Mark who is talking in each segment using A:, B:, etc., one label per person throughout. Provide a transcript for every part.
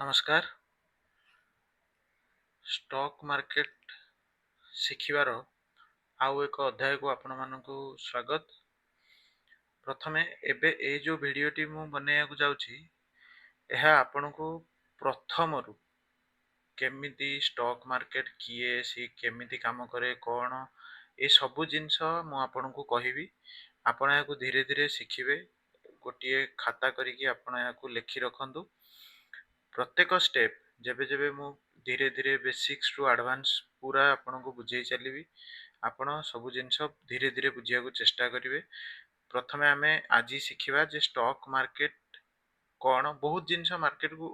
A: नमस्कार। Stock market शिखिबार आउ एक अध्याय को आपण मानकु स्वागत। प्रथमे एबे ए जो भिडियोटी मु बनेयाकु जाउछि एहा आपनकु प्रथमरु केमिति स्टॉक मार्केट किए सी केमिति काम करे कोन ए सबु जिंस मु आपनकु कहिबी। आपण याकु धीरे धीरे शिखिबे। गोटिए खाता करिकि आपण याकु लेखि रखंतु। प्रत्येक स्टेप जेबे जेबे मु धीरे धीरे बेसिक्स टू एडवांस पूरा आपनको बुझेई चलीबी। आपण सबु जिंस धीरे धीरे बुझिया को चेष्टा करिवे। प्रथमे आमे आज शिखिबा जे स्टॉक मार्केट कौन। बहुत जिनस मार्केट को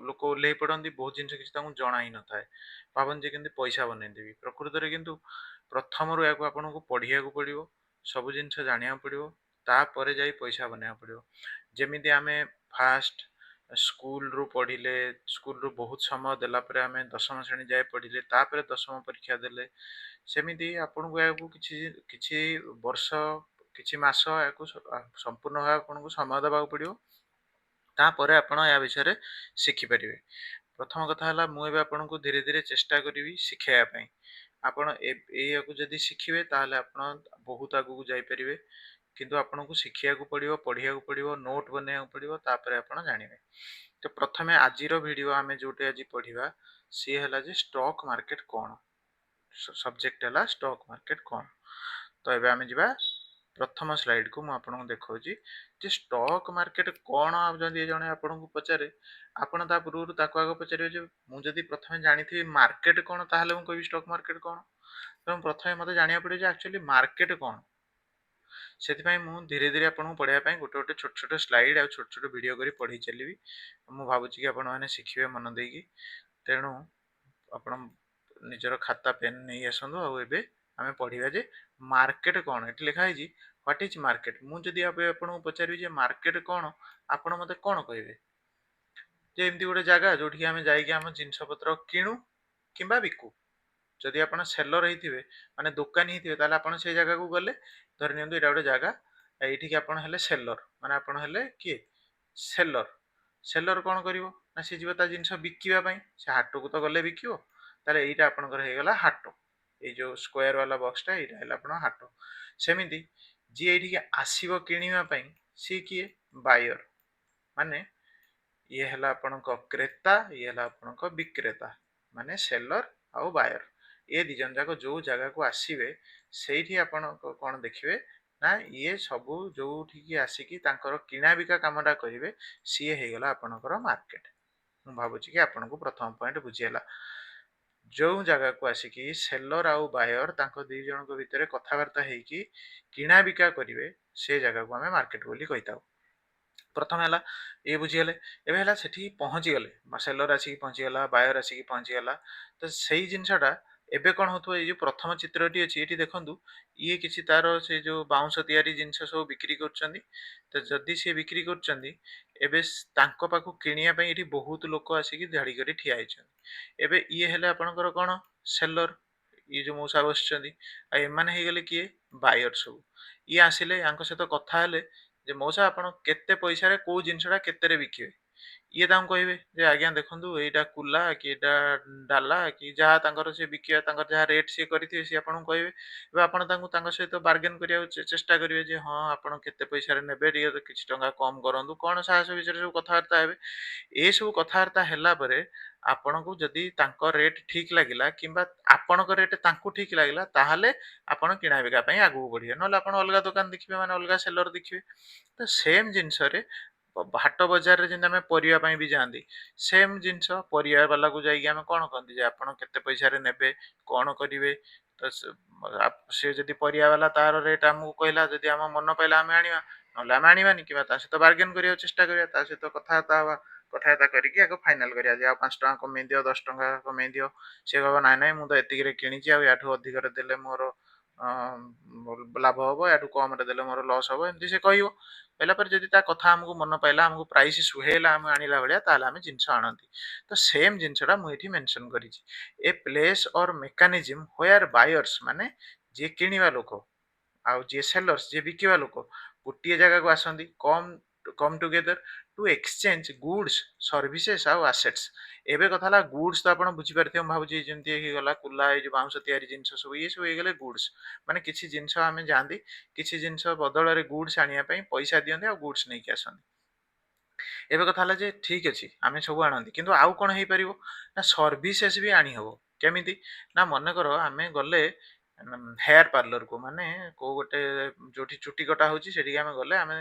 A: लोक ओल्लै पड़ती, बहुत जिनस किसी जना ही न थाए। भावन जे केमती पैसा बनईदेवी प्रकृत में, किंतु प्रथम या आपको पढ़िया को पड़ो, सब जिनस जाना पड़ो, तापर जाई पैसा बनया पड़ो। जमीती आमे फास्ट स्कूल रू पढ़िले, स्कूल रू बहुत समय देला परे आमे दशम श्रेणी जाए पढ़िले, तापर दशम परीक्षा देले, सेमिति आपनको याकू किछि किछि वर्ष किछि मास याकू संपूर्ण भाव आपनको समय देबाक पड़ियो। तापर आपण या विषय शिखि परिवे। प्रथम कथा हला मु एबे आपनको धीरे धीरे चेष्टा करिवि शिखाया पई। आपण एयाकू जदी शिखिबे ताहले आपण बहुत आगु जाई परिवे। किंतु आपनको शिखिया को पड़ियो, पढ़िया को पड़ियो, नोट बनेया को पड़ियो, तापर आपण जानिबे। तो प्रथमे आजिरो वीडियो आमे जोटे आज पढ़िबा सी हला जे स्टॉक मार्केट कोन। सब्जेक्ट हला स्टॉक मार्केट कोन। तो एबे आमे जिबा प्रथम स्लाइड को मु आपनको देखौची जे स्टॉक मार्केट कोन। आ जदी जने आपनको पचारे, आपण ता पूर्व ताको आगो पचारियो जे मु जदी प्रथमे जानिथि मार्केट कोन ताहले मु कहबी स्टॉक मार्केट कोन। तो प्रथमे मते जानिया पड़े जे एक्चुअली मार्केट कोन। सेति मु धीरे धीरे आपनको पढ़ाया पई गोटे गोटे छोट छोट स्लाइड आ छोट छोट वीडियो करी पढ़ी चलीबी। मु भाबुची कि आपण माने शिखिबे मन देकी। तेणु आपण निजर खाता पेन नहीं आसंदो। आ एबे आमे पढ़िबा जे मार्केट कोन। एठी लिखा है जी व्हाट इज मार्केट। मु जदी आपनको पचारि जे मार्केट कोन, आपण मते कोन कहबे जे एमती गोटे जगह जोठी आमे जाई कि हम जिंस पत्र किणु किंबा बिकु। जदि आपण सेलर हेतिबे माने दुकानी हेतिबे ताले आपण से जगह को गले धरि नियंतु एटा गोटे जगह एठी कि आपण हेले सेलर माने आपण हेले कि सेलर। सेलर कोन करिवो ना से जीव ता जिंस बिकिबा पई से हाटो को तो गले बिकिवो। ताले एटा आपनकर हे गला हाटो। ए जो स्क्वायर वाला बॉक्सटा एटा हेला आपण हाटो। सेमिति जी एठी के आसीबो किनिबा पई सी किए बायर। माने ये हेला आपनको क्रेता, ये हेला आपनको विक्रेता। माने सेलर आउ बायर ए दी जन जाको जो जगह को आसीबे सेठी आपण कोन देखिबे ना ये सबू जोठी की आसिकी तांकर किना बिका कामटा करिवे सी हे गला आपनकर मार्केट। मु भाबुची कि आपनको प्रथम पॉइंट बुझियला। जो जगह को आसिकी सेलर आउ बायर तांको दी जन को भितरे कथावार्ता हेकी किना बिका करिवे से जगह को हमें मार्केट बोली कहिताउ। प्रथम है ये बुझीगले। एबे है सेठी पहुँची गले, सेलर आसिक पहुँची गला, बायर आसिक पहुँची गला। तो सही जिनसटा एबे कौन होतो ये जो प्रथम चित्रटी अछि एठी देखंतु ये किछि तार से जो बाउंस तयारी जिनस सब बिक्री करछंदी। तो जदी से बिक्री करछंदी एबे तांको पाखु किनिया पई एठी बहुत लोक आसिक झाड़ी करी ठिया आइछन। एबे ये हेले आपनकर कोन सेलर, ये जो मौसा बसछंदी आ एमाने हे गेले किए बायर सब। ये आसिले यांको सहित कथा हेले जे मौसा आपण केते पैसा रे को जिनसटा केते रे बिकिबे। ये तांको कहबे जे आज्ञा देखंतु एटा कुला कि एटा डाला कि जहा तांकर से बिकिया तांकर जहा रेट से करथिबे से आपण कहबे। एबे आपण तांको तांको सहित बार्गेन करिया चेष्टा करिवे जे हां आपण केते पैसा रे नेबे टिके किछि टंका कम करंतु कोन साहस विचार सब कथावार्ता हेबे। ए सब कथावार्ता हैला परे आपनको जदी तांको रेट ठीक लागिला किंबा आपनको रेट तांको ठीक लागिला ताहाले आपण किना बिका पई आगु बढ़िए। नले आपण अलगा दुकान देखिबे माने अलगा सेलर देखिबे। तो सेम जिनस रे हाट बजार रे जिंदा में परिया पई भी जांदी सेम जिनस परिया वाला को जाई हम कोन कहंदी जे आपण केते पैसा रे नेबे कोन करिवे। तो से जदी परिया वाला तार रेट हमहु कहला जदी हम मन पाइला हम आनिबा, नले हम आनिबानी किबा ता से तो बार्गेन करिया चेष्टा करिया, ता से तो कथाता हवा, कथाता करके आगो फाइनल करिया जे आ 5 टका कमे दियो, 10 टका कमे दियो। से कहबो नाय नाय मु तो एतिक रे किनिची आ याठू अधिक रे देले मोर लाभ हबो, याठू कम रे देले मोर लॉस हबो, एमती से कहिवो। कहला पर जदी ता कथा हमको मन पाइला, हमको प्राइस सुहेला हम आनिला भलिया ताला हम जिंस आनंती। तो सेम जिनसटा मु एठी मेंशन करिछि ए प्लेस और मेकानिज्म वेयर बायर्स माने जे किनिबा लोक आउ जे सेलर्स जे बिकिबा लोक गोटिए जगह को आसंदी come come together to exchange goods services ଆଉ ଆସେଟ୍ସ। ଏବେ କଥା ହେଲା ଗୁଡ୍ସ ତ ଆପଣ ବୁଝିପାରିଥିବେ ମୁଁ ଭାବୁଛି ଯେମିତି ହେଇଗଲା କୁଲା ଏଇ ଯୋଉ ବାଉଁଶ ତିଆରି ଜିନିଷ ସବୁ ଇଏ ସବୁ ହେଇଗଲେ ଗୁଡ୍ସ। ମାନେ କିଛି ଜିନିଷ ଆମେ ଯାଆନ୍ତି କିଛି ଜିନିଷ ବଦଳରେ ଗୁଡ୍ସ ଆଣିବା ପାଇଁ ପଇସା ଦିଅନ୍ତି ଆଉ ଗୁଡ୍ସ ନେଇକି ଆସନ୍ତି। ଏବେ କଥା ହେଲା ଯେ ଠିକ ଅଛି ଆମେ ସବୁ ଆଣନ୍ତି କିନ୍ତୁ ଆଉ କଣ ହେଇପାରିବ ନା ସର୍ଭିସେସ୍ ବି ଆଣି ହବ। କେମିତି ନା ମନେକର ଆମେ ଗଲେ ହେୟାର ପାର୍ଲରକୁ ମାନେ କୋଉ ଗୋଟେ ଯୋଉଠି ଚୁଟି କଟା ହଉଛି ସେଠିକି ଆମେ ଗଲେ ଆମେ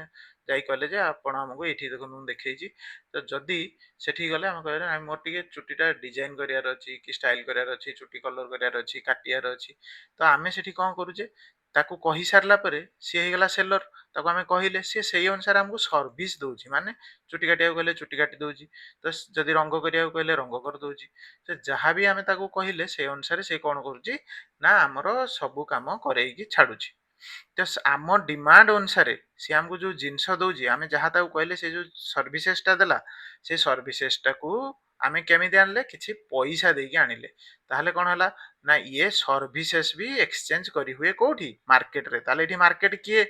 A: ଯାଇ କହିଲେ ଯେ ଆପଣ ଆମକୁ ଏଇଠି ଦେଖନ୍ତୁ ମୁଁ ଦେଖେଇଛି ତ ଯଦି ସେଠିକି ଗଲେ ଆମେ କହିଲେ ନାଇଁ ମୋର ଟିକେ ଚୁଟିଟା ଡିଜାଇନ କରିବାର ଅଛି କି ଷ୍ଟାଇଲ କରିବାର ଅଛି ଚୁଟି କଲର କରିବାର ଅଛି କାଟିବାର ଅଛି ତ ଆମେ ସେଠି କଣ କରୁଛେ ତାକୁ କହି ସାରିଲା ପରେ ସିଏ ହେଇଗଲା ସେଲର। ତାକୁ ଆମେ କହିଲେ ସିଏ ସେଇ ଅନୁସାରେ ଆମକୁ ସର୍ଭିସ ଦଉଛି ମାନେ ଚୁଟି କାଟିବାକୁ କହିଲେ ଚୁଟି କାଟି ଦଉଛି ତ ଯଦି ରଙ୍ଗ କରିବାକୁ କହିଲେ ରଙ୍ଗ କରିଦଉଛି। ସେ ଯାହାବି ଆମେ ତାକୁ କହିଲେ ସେଇ ଅନୁସାରେ ସେ କଣ କରୁଛି ନା ଆମର ସବୁ କାମ କରେଇକି ଛାଡୁଛି। ତ ଆମ ଡିମାଣ୍ଡ ଅନୁସାରେ ସିଏ ଆମକୁ ଯୋଉ ଜିନିଷ ଦଉଛି ଆମେ ଯାହା ତାକୁ କହିଲେ ସେ ଯୋଉ ସର୍ଭିସେସ୍ ଟା ଦେଲା ସେ ସର୍ଭିସେସ୍ ଟାକୁ ଆମେ କେମିତି ଆଣିଲେ କିଛି ପଇସା ଦେଇକି ଆଣିଲେ। ତାହେଲେ କଣ ହେଲା ନା ଇଏ ସର୍ଭିସେସ୍ ବି ଏକ୍ସଚେଞ୍ଜ କରିହୁଏ କୋଉଠି ମାର୍କେଟରେ। ତାହେଲେ ଏଠି ମାର୍କେଟ କିଏ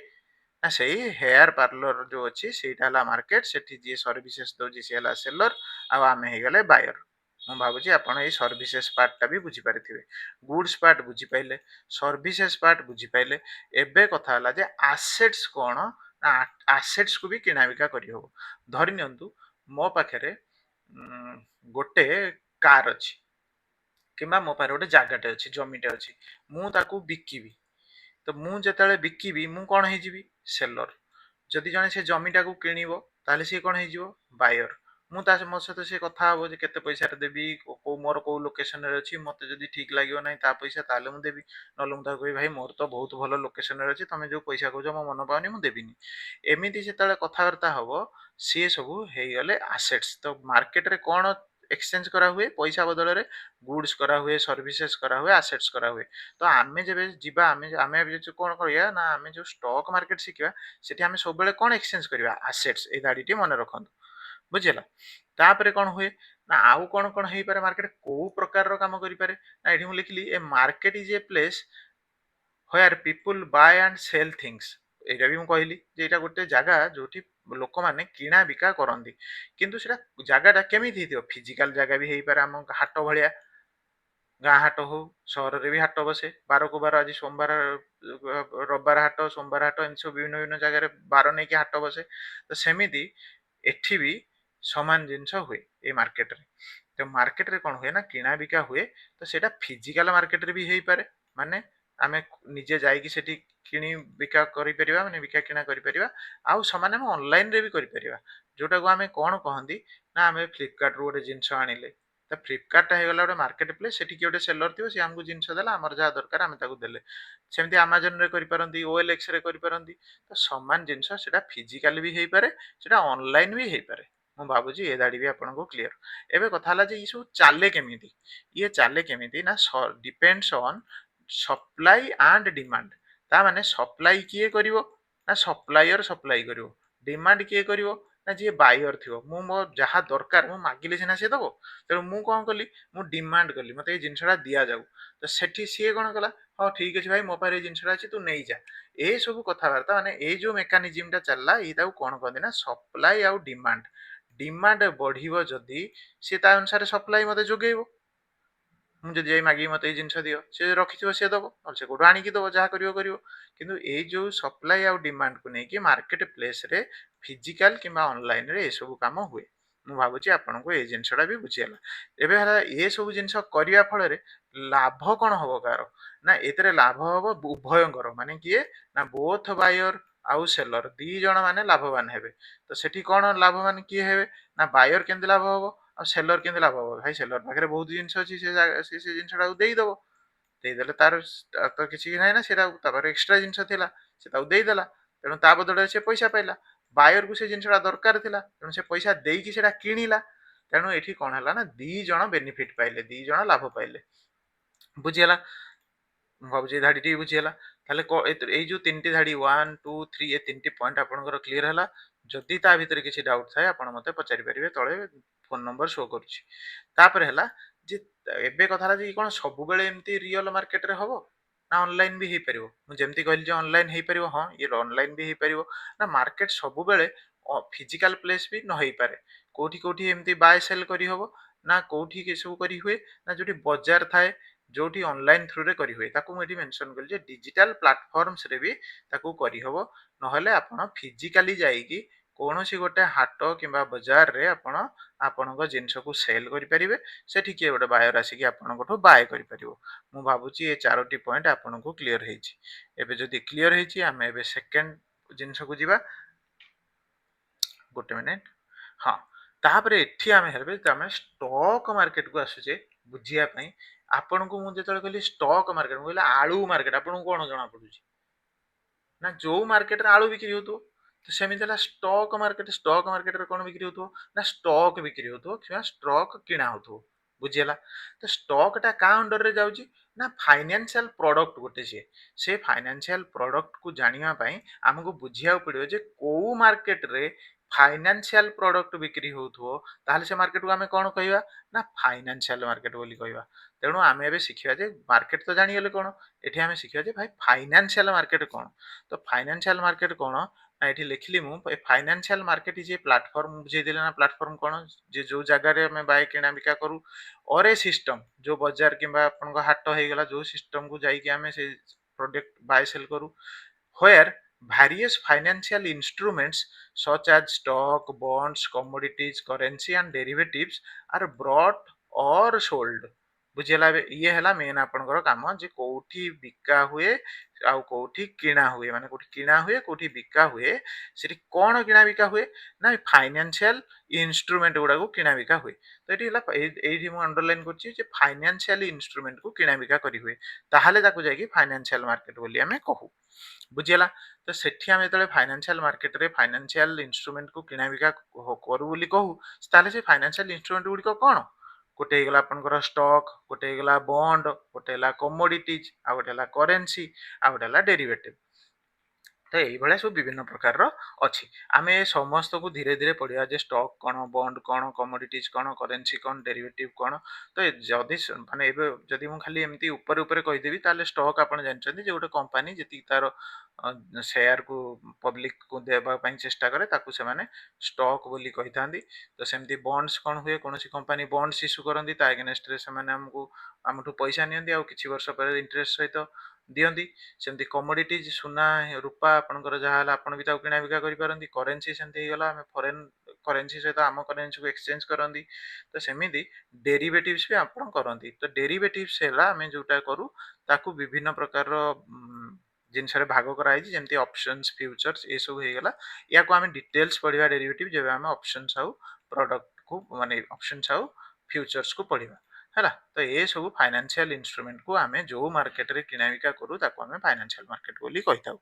A: ନା ସେଇ ହେୟାର ପାର୍ଲର ଯୋଉ ଅଛି ସେଇଟା ହେଲା ମାର୍କେଟ। ସେଠି ଯିଏ ସର୍ଭିସେସ୍ ଦଉଛି ସିଏ ହେଲା ସେଲର ଆଉ ଆମେ ହେଇଗଲେ ବାୟର। ମୁଁ ଭାବୁଛି ଆପଣ ଏଇ ସର୍ଭିସେସ୍ ପାର୍ଟ ଟା ବି ବୁଝିପାରିଥିବେ। ଗୁଡ୍ସ ପାର୍ଟ ବୁଝିପାଇଲେ ସର୍ଭିସେସ୍ ପାର୍ଟ ବୁଝିପାଇଲେ। ଏବେ କଥା ହେଲା ଯେ ଆସେଟ୍ସ କଣ ନା ଆସେଟ୍ସ କୁ ବି କିଣାବିକା କରିହବ। ଧରି ନିଅନ୍ତୁ ମୋ ପାଖରେ ଗୋଟେ କାର ଅଛି କିମ୍ବା ମୋ ପାଖରେ ଗୋଟେ ଜାଗାଟେ ଅଛି ଜମିଟେ ଅଛି ମୁଁ ତାକୁ ବିକିବି ତ ମୁଁ ଯେତେବେଳେ ବିକିବି ମୁଁ କଣ ହେଇଯିବି ସେଲର। ଯଦି ଜଣେ ସେ ଜମିଟାକୁ କିଣିବ ତାହେଲେ ସିଏ କଣ ହେଇଯିବ ବାୟର। ମୁଁ ତା ମୋ ସହିତ ସେ କଥା ହବ ଯେ କେତେ ପଇସାରେ ଦେବି କୋଉ ମୋର କୋଉ ଲୋକେସନରେ ଅଛି ମତେ ଯଦି ଠିକ ଲାଗିବ ନାହିଁ ତା ପଇସା ତାହେଲେ ମୁଁ ଦେବି। ନହେଲେ ମୁଁ ତାକୁ କହିବି ଭାଇ ମୋର ତ ବହୁତ ଭଲ ଲୋକେସନରେ ଅଛି ତମେ ଯୋଉ ପଇସା କହୁଛ ମୋ ମନ ପାଉନି ମୁଁ ଦେବିନି। ଏମିତି ଯେତେବେଳେ କଥାବାର୍ତ୍ତା ହବ ସିଏ ସବୁ ହେଇଗଲେ ଆସେଟ୍ସ। ତ ମାର୍କେଟରେ କଣ ଏକ୍ସଚେଞ୍ଜ କରାହୁଏ ପଇସା ବଦଳରେ ଗୁଡ୍ସ କରାହୁଏ ସର୍ଭିସେସ୍ କରାହୁଏ ଆସେଟ୍ସ କରାହୁଏ। ତ ଆମେ ଯେବେ ଯିବା ଆମେ କଣ କରିବା ନା ଆମେ ଯୋଉ ଷ୍ଟକ ମାର୍କେଟ ଶିଖିବା ସେଠି ଆମେ ସବୁବେଳେ କଣ ଏକ୍ସଚେଞ୍ଜ କରିବା ଆସେଟ୍ସ। ଏଇ ଧାଡିଟି ମନେ ରଖନ୍ତୁ ବୁଝିଲା। ତାପରେ କଣ ହୁଏ ନା ଆଉ କଣ କଣ ହେଇପାରେ ମାର୍କେଟ କୋଉ ପ୍ରକାରର କାମ କରିପାରେ ନା ଏଠି ମୁଁ ଲେଖିଲି a market is a place where people buy and sell things. ଏଇଟା ବି ମୁଁ କହିଲି ଯେ ଏଇଟା ଗୋଟେ ଜାଗା ଯୋଉଠି ଲୋକମାନେ କିଣା ବିକା କରନ୍ତି। କିନ୍ତୁ ସେଟା ଜାଗାଟା କେମିତି ହେଇଥିବ ଫିଜିକାଲ ଜାଗା ବି ହେଇପାରେ ଆମ ହାଟ ଭଳିଆ ଗାଁ ହାଟ ହଉ ସହରରେ ବି ହାଟ ବସେ ବାରକୁ ବାର ଆଜି ସୋମବାର ରବିବାର ହାଟ ସୋମବାର ହାଟ ଏମିତି ସବୁ ବିଭିନ୍ନ ବିଭିନ୍ନ ଜାଗାରେ ବାର ନେଇକି ହାଟ ବସେ। ତ ସେମିତି ଏଠି ବି ସମାନ ଜିନିଷ ହୁଏ ଏଇ ମାର୍କେଟରେ। ତ ମାର୍କେଟରେ କଣ ହୁଏ ନା କିଣା ବିକା ହୁଏ ତ ସେଇଟା ଫିଜିକାଲ ମାର୍କେଟରେ ବି ହେଇପାରେ ମାନେ ଆମେ ନିଜେ ଯାଇକି ସେଠି କିଣି ବିକା କରିପାରିବା ମାନେ ବିକା କିଣା କରିପାରିବା। ଆଉ ସମାନ ଆମେ ଅନଲାଇନ ରେ ବି କରିପାରିବା ଯୋଉଟାକୁ ଆମେ କଣ କହନ୍ତି ନା ଆମେ ଫ୍ଲିପକାର୍ଟ ରୁ ଗୋଟେ ଜିନିଷ ଆଣିଲେ ତ ଫ୍ଲିପକାର୍ଟ ଟା ହେଇଗଲା ଗୋଟେ ମାର୍କେଟ ପ୍ଲେସ ସେଠି କିଏ ଗୋଟେ ସେଲର ଥିବ ସେ ଆମକୁ ଜିନିଷ ଦେଲା ଆମର ଯାହା ଦରକାର ଆମେ ତାକୁ ଦେଲେ। ସେମିତି ଆମାଜନ ରେ କରିପାରନ୍ତି OLX ରେ କରିପାରନ୍ତି। ତ ସମାନ ଜିନିଷ ସେଟା ଫିଜିକାଲି ବି ହେଇପାରେ ସେଟା ଅନଲାଇନ ବି ହେଇପାରେ। ମୁଁ ଭାବୁଛି ଏ ଧାଡି ବି ଆପଣଙ୍କୁ କ୍ଲିୟର। ଏବେ କଥା ହେଲା ଯେ ଇଏ ସବୁ ଚାଲେ କେମିତି ଇଏ ଚାଲେ କେମିତି ନା depends on supply and demand. ତା ମାନେ ସପ୍ଲାଇ କିଏ କରିବ ନା ସପ୍ଲାୟର ସପ୍ଲାଇ କରିବ। ଡିମାଣ୍ଡ କିଏ କରିବ ନା ଯିଏ ବାୟର ଥିବ। ମୁଁ ମୋ ଯାହା ଦରକାର ମୁଁ ମାଗିଲେ ସିନା ସିଏ ଦବ। ତେଣୁ ମୁଁ କଣ କଲି ମୁଁ ଡିମାଣ୍ଡ କଲି ମତେ ଏଇ ଜିନିଷଟା ଦିଆଯାଉ। ତ ସେଠି ସିଏ କଣ କଲା ହଁ ଠିକ ଅଛି ଭାଇ ମୋ ପାଖରେ ଏଇ ଜିନିଷଟା ଅଛି ତୁ ନେଇଯା। ଏଇ ସବୁ କଥାବାର୍ତ୍ତା ମାନେ ଏଇ ଯୋଉ ମେକାନିଜିମ ଟା ଚାଲିଲା ଏଇଟାକୁ କଣ କହନ୍ତି ନା ସପ୍ଲାଇ ଆଉ ଡିମାଣ୍ଡ। ଡିମାଣ୍ଡ ବଢିବ ଯଦି ସିଏ ତା ଅନୁସାରେ ସପ୍ଲାଇ ମତେ ଯୋଗେଇବ। ମୁଁ ଯଦି ଯାଇ ମାଗିବି ମତେ ଏଇ ଜିନିଷ ଦିଅ ସେ ରଖିଥିବ ସିଏ ଦବ ନହେଲେ ସେ କୋଉଠୁ ଆଣିକି ଦବ ଯାହା କରିବ କରିବ। କିନ୍ତୁ ଏଇ ଯୋଉ ସପ୍ଲାଇ ଆଉ ଡିମାଣ୍ଡକୁ ନେଇକି ମାର୍କେଟ ପ୍ଲେସ ରେ ଫିଜିକାଲ କିମ୍ବା ଅନଲାଇନ ରେ ଏସବୁ କାମ ହୁଏ। ମୁଁ ଭାବୁଛି ଆପଣଙ୍କୁ ଏଇ ଜିନିଷଟା ବି ବୁଝିଗଲା। ଏବେ ହେଲା ଏ ସବୁ ଜିନିଷ କରିବା ଫଳରେ ଲାଭ କଣ ହବ କାହାର ନା ଏଥିରେ ଲାଭ ହବ ଉଭୟଙ୍କର ମାନେ କିଏ ନା ବୋଥ ବାୟର ଆଉ ସେଲର ଦି ଜଣ ମାନେ ଲାଭବାନ ହେବେ। ତ ସେଠି କଣ ଲାଭବାନ କିଏ ହେବେ ନା ବାୟର କେମିତି ଲାଭ ହବ ଆଉ ସେଲର କେମିତି ଲାଭ ହବ। ଭାଇ ସେଲର ପାଖରେ ବହୁତ ଜିନିଷ ଅଛି ସେ ଜିନିଷ ଟାକୁ ଦେଇଦବ। ଦେଇଦେଲେ ତାର ତ କିଛି ନାହିଁ ନା ସେଇଟା ତାପରେ ଏକ୍ସଟ୍ରା ଜିନିଷ ଥିଲା ସେ ତାକୁ ଦେଇଦେଲା ତେଣୁ ତା ବଦଳରେ ସେ ପଇସା ପାଇଲା। ବାୟରକୁ ସେ ଜିନିଷଟା ଦରକାର ଥିଲା ତେଣୁ ସେ ପଇସା ଦେଇକି ସେଟା କିଣିଲା। ତେଣୁ ଏଠି କଣ ହେଲା ନା ଦି ଜଣ ବେନିଫିଟ ପାଇଲେ ଦି ଜଣ ଲାଭ ପାଇଲେ। ବୁଝିହେଲା ମୁଁ ଭାବୁଛି ଏ ଧାଡି ଟିକେ ବୁଝିହେଲା। ତାହେଲେ ଏଇ ଯୋଉ ତିନିଟି ଧାଡି 1 2 3 ଏ ତିନିଟି ପଏଣ୍ଟ ଆପଣଙ୍କର କ୍ଲିୟର ହେଲା। ଯଦି ତା ଭିତରେ କିଛି ଡାଉଟ ଥାଏ ଆପଣ ମତେ ପଚାରି ପାରିବେ ତଳେ ଫୋନ ନମ୍ବର ଶୋ କରୁଛି। ତାପରେ ହେଲା ଯେ ଏବେ କଥା ହେଲା ଯେ କଣ ସବୁବେଳେ ଏମିତି ରିଅଲ ମାର୍କେଟରେ ହବ ନା ଅନଲାଇନ ବି ହେଇପାରିବ। ମୁଁ ଯେମିତି କହିଲି ଯେ ଅନଲାଇନ ହେଇପାରିବ ହଁ ଇଏ ଅନଲାଇନ ବି ହେଇପାରିବ ନା ମାର୍କେଟ ସବୁବେଳେ फिजिकल प्लेस भी न हो पारे कोठी कोठी एमती बाय सेल करी हबो ना कोठी के सब करी हुए ना जोटी बाजार थाए जोटी ऑनलाइन थ्रू रे करी हुए ताकू मैं मेंशन कर जे डिजिटल प्लेटफॉर्म्स रे भी ताकू करी हबो नहले आपण फिजिकली जाईकी कौनसी गोटे हाट किंबा बाजार रे आपण आपणक जिनस को सेल करि परिबे सेठी किए गोटे बायर आसिकी आपणकठो बाय करि परिबो मु भाबुची ए चारोटी पॉइंट आपणको क्लियर हेछि एबे जदि क्लियर हेछि आमे एबे सेकंड जिनस को जिबा गोटे मिनिट हाँ तापरे एठी आमे हेबे आमे स्टॉक मार्केट को आसुचे बुझिया पई आपणको मु जेतले कहली स्टॉक मार्केट मु कहला आलू मार्केट आपणको कोन जणा पडुची ना जो मार्केट रे आलू बिक्री होतो तो सेମିତି ହେଲା ଷ୍ଟକ୍ ମାର୍କେଟରେ କଣ ବିକ୍ରି ହଉଥିବ ନା ଷ୍ଟକ୍ ବିକ୍ରି ହଉଥିବ କିମ୍ବା ଷ୍ଟକ୍ କିଣା ହଉଥିବ ବୁଝିହେଲା ତ ଷ୍ଟକ୍ ଟା କା ଅଣ୍ଡରରେ ଯାଉଛି ନା ଫାଇନାନ୍ସିଆଲ ପ୍ରଡକ୍ଟ ଗୋଟେ ସିଏ ସେ ଫାଇନାନ୍ସିଆଲ ପ୍ରଡକ୍ଟ କୁ ଜାଣିବା ପାଇଁ ଆମକୁ ବୁଝିବାକୁ ପଡିବ ଯେ କୋଉ ମାର୍କେଟରେ ଫାଇନାନ୍ସିଆଲ ପ୍ରଡକ୍ଟ ବିକ୍ରି ହଉଥିବ ତାହେଲେ ସେ ମାର୍କେଟକୁ ଆମେ କଣ କହିବା ନା ଫାଇନାନ୍ସିଆଲ ମାର୍କେଟ ବୋଲି କହିବା ତେଣୁ ଆମେ ଏବେ ଶିଖିବା ଯେ ମାର୍କେଟ ତ ଜାଣିଗଲେ କଣ ଏଠି ଆମେ ଶିଖିବା ଯେ ଭାଇ ଫାଇନାନ୍ସିଆଲ ମାର୍କେଟ କଣ ତ ଫାଇନାନ୍ସିଆଲ ମାର୍କେଟ କଣ ନା ଏଠି ଲେଖିଲି ମୁଁ financial market is a platform ବୁଝେଇଦେଲେ ନା ପ୍ଲାଟଫର୍ମ କଣ ଯେ ଯୋଉ ଜାଗାରେ ଆମେ ବାୟ କିଣା ବିକା କରୁ ଅରେ ସିଷ୍ଟମ ଯୋଉ ବଜାର କିମ୍ବା ଆପଣଙ୍କ ହାଟ ହେଇଗଲା ଯୋଉ ସିଷ୍ଟମ କୁ ଯାଇକି ଆମେ ସେ ପ୍ରୋଡକ୍ଟ ବାୟ ସେଲ କରୁ where various financial instruments such as stock bonds commodities currency and derivatives are brought or sold ବୁଝିହେଲା ଏବେ ଇଏ ହେଲା ମେନ୍ ଆପଣଙ୍କର କାମ ଯେ କୋଉଠି ବିକା ହୁଏ ଆଉ କୋଉଠି କିଣା ହୁଏ ମାନେ କୋଉଠି କିଣା ହୁଏ କୋଉଠି ବିକା ହୁଏ ସେଠି କଣ କିଣା ବିକା ହୁଏ ନା ଫାଇନାନ୍ସିଆଲ ଇନଷ୍ଟ୍ରୁମେଣ୍ଟ ଗୁଡାକୁ କିଣା ବିକା ହୁଏ ତ ଏଠି ହେଲା ଏଇଠି ମୁଁ ଅଣ୍ଡରଲାଇନ କରୁଛି ଯେ ଫାଇନାନ୍ସିଆଲ ଇନଷ୍ଟ୍ରୁମେଣ୍ଟ କୁ କିଣା ବିକା କରି ହୁଏ ତାହେଲେ ତାକୁ ଯାଇକି ଫାଇନାନ୍ସିଆଲ ମାର୍କେଟ ବୋଲି ଆମେ କହୁ ବୁଝିହେଲା ତ ସେଠି ଆମେ ଯେତେବେଳେ ଫାଇନାନ୍ସିଆଲ ମାର୍କେଟରେ ଫାଇନାନ୍ସିଆଲ ଇନଷ୍ଟ୍ରୁମେଣ୍ଟ କୁ କିଣା ବିକା କରୁ ବୋଲି କହୁ ତାହେଲେ ସେ ଫାଇନାନ୍ସିଆଲ ଇନଷ୍ଟ୍ରୁମେଣ୍ଟ ଗୁଡିକ କଣ ଗୋଟେ ହେଇଗଲା ଆପଣଙ୍କର ଷ୍ଟକ୍ ଗୋଟେ ହେଇଗଲା ବଣ୍ଡ ଗୋଟେ ହେଲା କମୋଡିଟିଜ ଆଉ ଗୋଟେ ହେଲା କରେନ୍ସି ଆଉ ଗୋଟେ ହେଲା ଡେରିଭେଟିଭ ତ ଏଇଭଳିଆ ସବୁ ବିଭିନ୍ନ ପ୍ରକାରର ଅଛି ଆମେ ସମସ୍ତଙ୍କୁ ଧୀରେ ଧୀରେ ପଢିବା ଯେ ଷ୍ଟକ୍ କଣ ବଣ୍ଡ କଣ କମୋଡିଟିଜ କଣ କରେନ୍ସି କଣ ଡେରିଭେଟିଭ କଣ ତ ଯଦି ମାନେ ଏବେ ଯଦି ମୁଁ ଖାଲି ଏମିତି ଉପରେ ଉପରେ କହିଦେବି ତାହେଲେ ଷ୍ଟକ୍ ଆପଣ ଜାଣିଛନ୍ତି ଯେ ଗୋଟେ କମ୍ପାନୀ ଯେତିକି ତାର ସେୟାର କୁ ପବ୍ଲିକ କୁ ଦେବା ପାଇଁ ଚେଷ୍ଟା କରେ ତାକୁ ସେମାନେ ଷ୍ଟକ୍ ବୋଲି କହିଥାନ୍ତି ତ ସେମିତି ବଣ୍ଡସ୍ କଣ ହୁଏ କୌଣସି କମ୍ପାନୀ ବଣ୍ଡସ୍ ଇସ୍ୟୁ କରନ୍ତି ତା ଏଗେନଷ୍ଟ ରେ ସେମାନେ ଆମଠୁ ପଇସା ନିଅନ୍ତି ଆଉ କିଛି ବର୍ଷ ପରେ ଇଣ୍ଟରେଷ୍ଟ ସହିତ ଦିଅନ୍ତି ସେମିତି କମୋଡିଟିଜ ସୁନା ରୂପା ଆପଣଙ୍କର ଯାହା ହେଲା ଆପଣ ବି ତାକୁ କିଣା ବିକା କରିପାରନ୍ତି କରେନ୍ସି ସେମିତି ହେଇଗଲା ଆମେ ଫରେନ୍ କରେନ୍ସି ସହିତ ଆମ କରେନ୍ସିକୁ ଏକ୍ସଚେଞ୍ଜ କରନ୍ତି ତ ସେମିତି ଡେରିଭେଟିଭସ ବି ଆପଣ କରନ୍ତି ତ ଡେରିଭେଟିଭସ ହେଲା ଆମେ ଯୋଉଟା କରୁ ତାକୁ ବିଭିନ୍ନ ପ୍ରକାରର ଜିନିଷରେ ଭାଗ କରାଯାଇଛି ଯେମିତି ଅପସନ୍ସ ଫ୍ୟୁଚର୍ସ ଏସବୁ ହେଇଗଲା ୟାକୁ ଆମେ ଡିଟେଲ୍ସ ପଢିବା ଡେରିଭେଟିଭ ଯେବେ ଆମେ ଅପସନ୍ସ ଆଉ ପ୍ରଡକ୍ଟକୁ ମାନେ ଅପସନ୍ସ ଆଉ ଫ୍ୟୁଚର୍ସକୁ ପଢିବା ହେଲା ତ ଏ ସବୁ ଫାଇନାନ୍ସିଆଲ ଇନଷ୍ଟ୍ରୁମେଣ୍ଟକୁ ଆମେ ଯୋଉ ମାର୍କେଟରେ କିଣାବିକା କରୁ ତାକୁ ଆମେ ଫାଇନାନ୍ସିଆଲ ମାର୍କେଟ ବୋଲି କହିଥାଉ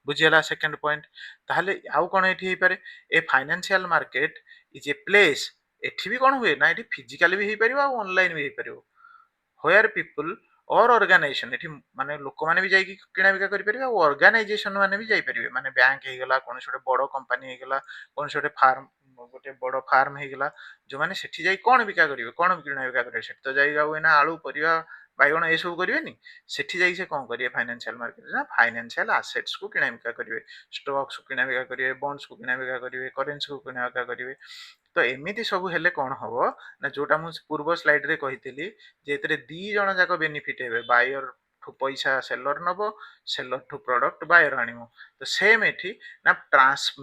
A: ବୁଝିହେଲା ସେକେଣ୍ଡ ପଏଣ୍ଟ ତାହେଲେ ଆଉ କଣ ଏଠି ହେଇପାରେ a financial market is a place ଏଠି ବି କଣ ହୁଏ ନା ଏଠି ଫିଜିକାଲି ବି ହେଇପାରିବ ଆଉ ଅନଲାଇନ ବି ହେଇପାରିବ where people or organization ଏଠି ମାନେ ଲୋକମାନେ ବି ଯାଇକି କିଣା ବିକା କରିପାରିବେ ଆଉ ଅର୍ଗାନାଇଜେସନ ମାନେ ବି ଯାଇପାରିବେ ମାନେ ବ୍ୟାଙ୍କ ହେଇଗଲା କୌଣସି ଗୋଟେ ବଡ କମ୍ପାନୀ ହେଇଗଲା କୌଣସି ଗୋଟେ ଫାର୍ମ ଗୋଟେ ବଡ ଫାର୍ମ ହେଇଗଲା ଯୋଉମାନେ ସେଠି ଯାଇ କଣ ବିକା କରିବେ କଣ କିଣା ବିକା କରିବେ ସେଠି ତ ଯାଇ ଆଉ ଏଇନା ଆଳୁ ପରିବା ବାଇଗଣ ଏସବୁ କରିବେନି ସେଠି ଯାଇ ସେ କଣ କରିବେ ଫାଇନାନ୍ସିଆଲ ମାର୍କେଟରେ ନା ଫାଇନାନ୍ସିଆଲ ଆସେଟ୍ସ କୁ କିଣା ବିକା କରିବେ ଷ୍ଟକ୍ସ କୁ କିଣା ବିକା କରିବେ ବଣ୍ଡସ୍ କୁ କିଣା ବିକା କରିବେ କରେନ୍ସି କୁ କିଣା ବିକା କରିବେ ତ ଏମିତି ସବୁ ହେଲେ କଣ ହବ ନା ଯୋଉଟା ମୁଁ ପୂର୍ବ ସ୍ଲାଇଡ ରେ କହିଥିଲି ଯେ ଏଥିରେ ଦି ଜଣ ଯାକ ବେନିଫିଟ ହେବେ ବାୟର ଠୁ ପଇସା ସେଲର ନବ ସେଲର ଠୁ ପ୍ରଡକ୍ଟ ବାୟର ଆଣିବ ତ ସେମ ଏଠି ନା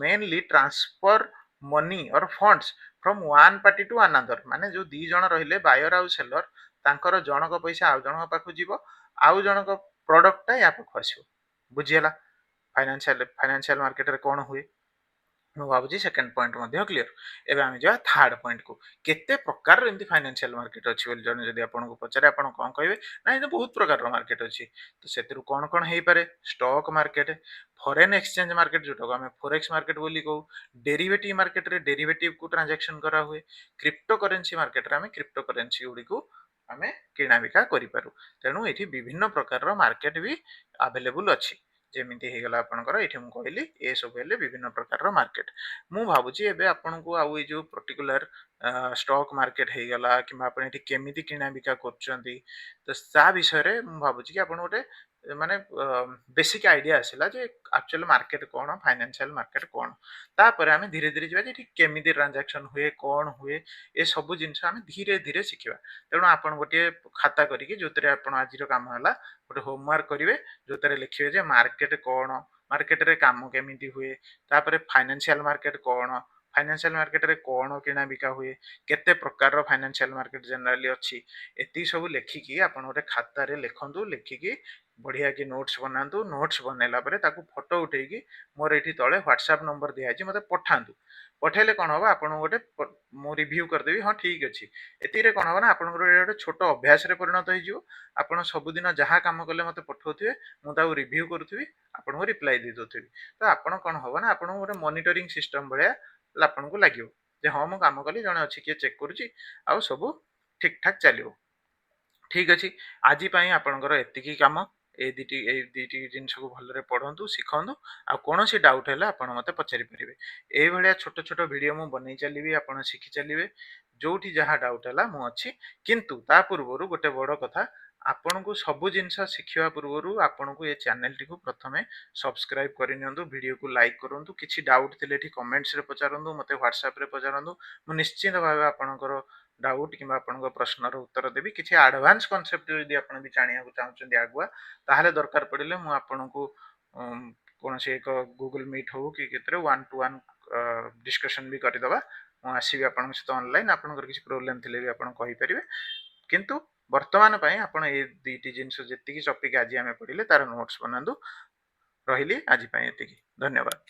A: mainly transfer money or funds from one party to another ମାନେ ଯୋଉ ଦି ଜଣ ରହିଲେ ବାୟର ଆଉ ସେଲର ତାଙ୍କର ଜଣକ ପଇସା ଆଉ ଜଣଙ୍କ ପାଖକୁ ଯିବ ଆଉ ଜଣକ ପ୍ରଡକ୍ଟ ଟା ୟା ପାଖକୁ ଆସିବ ବୁଝିହେଲା ଫାଇନାନ୍ସିଆଲ ମାର୍କେଟରେ କଣ ହୁଏ ମୁଁ ଭାବୁଛି ସେକେଣ୍ଡ ପଏଣ୍ଟ ମଧ୍ୟ କ୍ଲିୟର ଏବେ ଆମେ ଯିବା ଥାର୍ଡ ପଏଣ୍ଟ କୁ କେତେ ପ୍ରକାରର ଏମିତି ଫାଇନାନ୍ସିଆଲ ମାର୍କେଟ ଅଛି ବୋଲି ଜଣେ ଯଦି ଆପଣଙ୍କୁ ପଚାରେ ଆପଣ କଣ କହିବେ ନା ଏମିତି ବହୁତ ପ୍ରକାରର ମାର୍କେଟ ଅଛି ତ ସେଥିରୁ କଣ କଣ ହେଇପାରେ stock market foreign exchange market ଯୋଉଟାକୁ ଆମେ ଫୋରେକ୍ସ ମାର୍କେଟ ବୋଲି କହୁ ଡେରିଭେଟିଭ ମାର୍କେଟରେ ଡେରିଭେଟିଭ କୁ ଟ୍ରାଞ୍ଜାକ୍ସନ କରା ହୁଏ କ୍ରିପ୍ଟୋ କରେନ୍ସି ମାର୍କେଟରେ ଆମେ କ୍ରିପ୍ଟୋ କରେନ୍ସି ଗୁଡିକୁ ଆମେ କିଣାବିକା କରିପାରୁ ତେଣୁ ଏଠି ବିଭିନ୍ନ ପ୍ରକାରର ମାର୍କେଟ ବି ଆଭେଲେବୁଲ ଅଛି ଯେମିତି ହେଇଗଲା ଆପଣଙ୍କର ଏଠି ମୁଁ କହିଲି ଏ ସବୁ ହେଲେ ବିଭିନ୍ନ ପ୍ରକାରର ମାର୍କେଟ ମୁଁ ଭାବୁଛି ଏବେ ଆପଣଙ୍କୁ ଆଉ ଏଇ ଯୋଉ ପର୍ଟିକୁଲାର ଷ୍ଟକ୍ ମାର୍କେଟ ହେଇଗଲା କିମ୍ବା ଆପଣ ଏଠି କେମିତି କିଣା ବିକା କରୁଛନ୍ତି ତ ତା ବିଷୟରେ ମୁଁ ଭାବୁଛି କି ଆପଣ ଗୋଟେ ମାନେ ବେସିକ୍ ଆଇଡିଆ ଆସିଲା ଯେ ଆକ୍ଚୁଆଲି ମାର୍କେଟ କ'ଣ, ଫାଇନାନ୍ସିଆଲ ମାର୍କେଟ କ'ଣ। ତାପରେ ଆମେ ଧୀରେ ଧୀରେ ଯିବା ଯେ ଏଠି କେମିତି ଟ୍ରାଞ୍ଜାକ୍ସନ ହୁଏ, କ'ଣ ହୁଏ, ଏ ସବୁ ଜିନିଷ ଆମେ ଧୀରେ ଧୀରେ ଶିଖିବା। ତେଣୁ ଆପଣ ଗୋଟିଏ ଖାତା କରିକି ଯୋଉଥିରେ ଆପଣ ଆଜିର କାମ ହେଲା ଗୋଟେ ହୋମୱାର୍କ କରିବେ, ଯୋଉଥିରେ ଲେଖିବେ ଯେ ମାର୍କେଟ କ'ଣ, ମାର୍କେଟରେ କାମ କେମିତି ହୁଏ, ତାପରେ ଫାଇନାନ୍ସିଆଲ ମାର୍କେଟ କ'ଣ, ଫାଇନାନ୍ସିଆଲ ମାର୍କେଟରେ କ'ଣ କିଣା ବିକା ହୁଏ, କେତେ ପ୍ରକାରର ଫାଇନାନ୍ସିଆଲ ମାର୍କେଟ ଜେନେରାଲି ଅଛି, ଏତିକି ସବୁ ଲେଖିକି ଆପଣ ଗୋଟେ ଖାତାରେ ଲେଖନ୍ତୁ। ଲେଖିକି ବଢିଆ କି ନୋଟ୍ସ ବନାନ୍ତୁ। ନୋଟ୍ସ ବନେଇଲା ପରେ ତାକୁ ଫଟୋ ଉଠେଇକି ମୋର ଏଠି ତଳେ ହ୍ୱାଟ୍ସଆପ୍ ନମ୍ବର ଦିଆହେଇଛି, ମୋତେ ପଠାନ୍ତୁ। ପଠେଇଲେ କ'ଣ ହବ, ଆପଣଙ୍କୁ ଗୋଟେ ମୁଁ ରିଭ୍ୟୁ କରିଦେବି, ହଁ ଠିକ୍ ଅଛି। ଏତିକିରେ କ'ଣ ହବ ନା ଆପଣଙ୍କର ଗୋଟେ ଛୋଟ ଅଭ୍ୟାସରେ ପରିଣତ ହେଇଯିବ। ଆପଣ ସବୁଦିନ ଯାହା କାମ କଲେ ମୋତେ ପଠାଉଥିବେ, ମୁଁ ତାକୁ ରିଭ୍ୟୁ କରୁଥିବି, ଆପଣଙ୍କୁ ରିପ୍ଲାଏ ଦେଇଦେଉଥିବି। ତ ଆପଣ କ'ଣ ହବ ନା ଆପଣଙ୍କୁ ଗୋଟେ ମନିଟରିଂ ସିଷ୍ଟମ ଭଳିଆ ଆପଣଙ୍କୁ ଲାଗିବ ଯେ ହଁ ମୁଁ କାମ କଲି, ଜଣେ ଅଛି କିଏ ଚେକ୍ କରୁଛି, ଆଉ ସବୁ ଠିକ୍ ଠାକ୍ ଚାଲିବ। ଠିକ୍ ଅଛି, ଆଜି ପାଇଁ ଆପଣଙ୍କର ଏତିକି କାମ। ଏଇ ଦୁଇଟି ଜିନିଷକୁ ଭଲରେ ପଢ଼ନ୍ତୁ, ଶିଖନ୍ତୁ। ଆଉ କୌଣସି ଡାଉଟ୍ ହେଲେ ଆପଣ ମୋତେ ପଚାରି ପାରିବେ। ଏଇଭଳିଆ ଛୋଟ ଛୋଟ ଭିଡ଼ିଓ ମୁଁ ବନେଇ ଚାଲିବି, ଆପଣ ଶିଖି ଚାଲିବେ। ଯୋଉଠି ଯାହା ଡାଉଟ୍ ହେଲା ମୁଁ ଅଛି। କିନ୍ତୁ ତା ପୂର୍ବରୁ ଗୋଟେ ବଡ଼ କଥା, ଆପଣଙ୍କୁ ସବୁ ଜିନିଷ ଶିଖିବା ପୂର୍ବରୁ ଆପଣଙ୍କୁ ଏ ଚ୍ୟାନେଲଟିକୁ ପ୍ରଥମେ ସବସ୍କ୍ରାଇବ କରିନିଅନ୍ତୁ, ଭିଡ଼ିଓକୁ ଲାଇକ୍ କରନ୍ତୁ। କିଛି ଡାଉଟ୍ ଥିଲେ ଏଠି କମେଣ୍ଟସରେ ପଚାରନ୍ତୁ, ମୋତେ ହ୍ୱାଟ୍ସଆପରେ ପଚାରନ୍ତୁ। ମୁଁ ନିଶ୍ଚିନ୍ତ ଭାବେ ଆପଣଙ୍କର ଡାଉଟ୍ କିମ୍ବା ଆପଣଙ୍କ ପ୍ରଶ୍ନର ଉତ୍ତର ଦେବି। କିଛି ଆଡଭାନ୍ସ କନସେପ୍ଟ ଯଦି ଆପଣ ବି ଜାଣିବାକୁ ଚାହୁଁଛନ୍ତି ଆଗୁଆ, ତାହେଲେ ଦରକାର ପଡ଼ିଲେ ମୁଁ ଆପଣଙ୍କୁ କୌଣସି ଏକ ଗୁଗୁଲ ମିଟ୍ ହଉ କି କେତେରେ 1-to-1 ଡିସ୍କସନ୍ ବି କରିଦେବା। ମୁଁ ଆସିବି ଆପଣଙ୍କ ସହିତ ଅନଲାଇନ୍। ଆପଣଙ୍କର କିଛି ପ୍ରୋବ୍ଲେମ୍ ଥିଲେ ବି ଆପଣ କହିପାରିବେ। କିନ୍ତୁ ବର୍ତ୍ତମାନ ପାଇଁ ଆପଣ ଏଇ ଦୁଇଟି ଜିନିଷ ଯେତିକି ଟପିକ୍ ଆଜି ଆମେ ପଢ଼ିଲେ ତାର ନୋଟ୍ସ ବନାନ୍ତୁ। ରହିଲି, ଆଜି ପାଇଁ ଏତିକି। ଧନ୍ୟବାଦ।